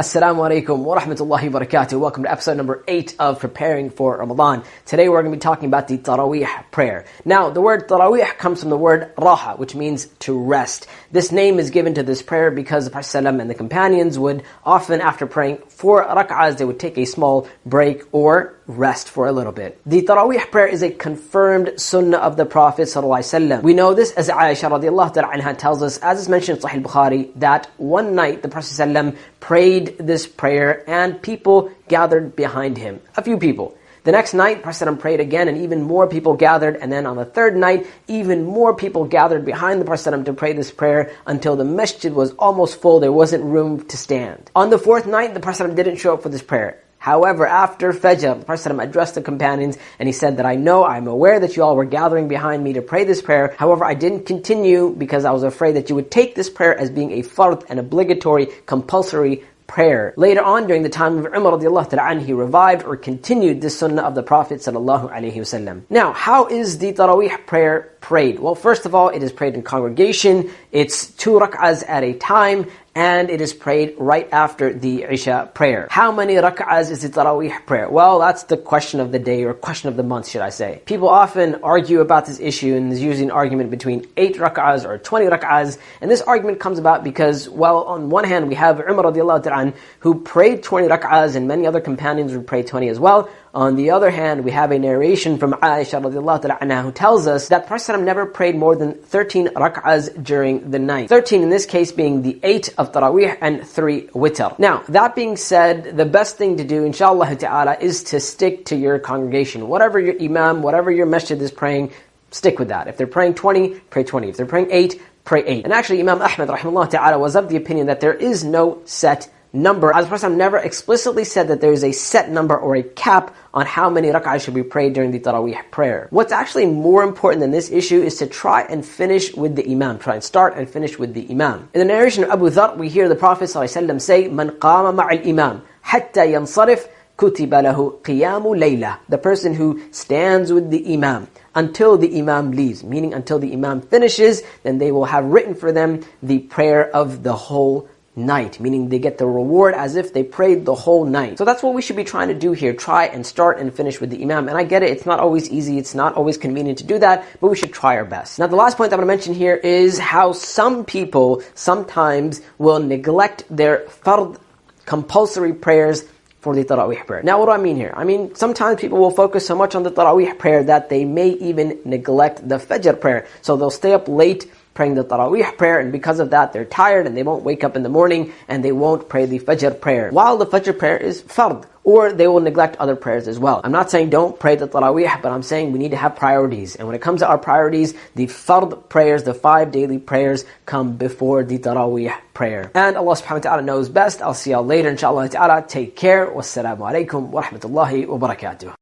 Assalamu alaikum wa rahmatullahi wa barakatuh. Welcome to episode number 8 of Preparing for Ramadan. Today we're going to be talking about the Tarawih prayer. Now, the word Tarawih comes from the word raha, which means to rest. This name is given to this prayer because the Prophet ﷺ and the companions would often, after praying 4 rak'ahs, they would take a small break or rest for a little bit. The Tarawih prayer is a confirmed sunnah of the Prophet ﷺ. We know this as Aisha radiallahu ta'ala anha tells us, as is mentioned in Sahih Bukhari, that one night the Prophet ﷺ prayed this prayer and people gathered behind him. A few people. The next night, the Prophet ﷺ prayed again and even more people gathered. And then on the third night, even more people gathered behind the Prophet ﷺ to pray this prayer until the masjid was almost full. There wasn't room to stand. On the fourth night, the Prophet ﷺ didn't show up for this prayer. However, after Fajr, the Prophet ﷺ addressed the companions and he said that I'm aware that you all were gathering behind me to pray this prayer. However, I didn't continue because I was afraid that you would take this prayer as being a fard, an obligatory, compulsory prayer. Later on, during the time of Umar radiallahu ta'ala anhu, he revived or continued this sunnah of the Prophet sallallahu alaihi wasallam. Now, how is the Tarawih prayer prayed? Well, first of all, it is prayed in congregation. It's 2 rak'ahs at a time, and it is prayed right after the Isha prayer. How many rak'ahs is the Tarawih prayer? Well, that's the question of the day, or question of the month, should I say. People often argue about this issue, and there's usually an argument between 8 rak'ahs or 20 rak'ahs. And this argument comes about because, well, on one hand, we have Umar radiallahu ta'ala who prayed 20 rak'ahs, and many other companions would pray 20 as well. On the other hand, we have a narration from Aisha radiallahu ta'ala anha who tells us that Prophet ﷺ never prayed more than 13 rak'ahs during the night. 13 in this case being the 8 of Tarawih and 3 witr. Now, that being said, the best thing to do, inshallah ta'ala, is to stick to your congregation. Whatever your imam, whatever your masjid is praying, stick with that. If they're praying 20, pray 20. If they're praying 8, pray 8. And actually, Imam Ahmad rahimahullah ta'ala was of the opinion that there is no set number. As the Prophet never explicitly said that there is a set number or a cap on how many rak'ahs should be prayed during the Tarawih prayer. What's actually more important than this issue is to try and finish with the Imam. Try and start and finish with the Imam. In the narration of Abu Dharr, we hear the Prophet ﷺ say, "Man qama ma'al imam hatta yansarif kutiba lahu qiyamu layla." The person who stands with the Imam until the Imam leaves, meaning until the Imam finishes, then they will have written for them the prayer of the whole night, meaning they get the reward as if they prayed the whole night. So that's what we should be trying to do here. Try and start and finish with the Imam. And I get it, it's not always easy, it's not always convenient to do that, but we should try our best. Now, the last point I'm going to mention here is how some people sometimes will neglect their fard, compulsory prayers for the Tarawih prayer. Now, what do I mean here? I mean, sometimes people will focus so much on the Tarawih prayer that they may even neglect the Fajr prayer. So they'll stay up late praying the Tarawih prayer, and because of that they're tired and they won't wake up in the morning and they won't pray the Fajr prayer, while the Fajr prayer is fard, or they will neglect other prayers as well. I'm not saying don't pray the Tarawih, but I'm saying we need to have priorities. And when it comes to our priorities, the fard prayers, the 5 daily prayers, come before the Tarawih prayer. And Allah subhanahu wa ta'ala knows best. I'll see y'all later, inshallah ta'ala. Take care. Wassalamu alaikum wa rahmatullahi wa barakatuh.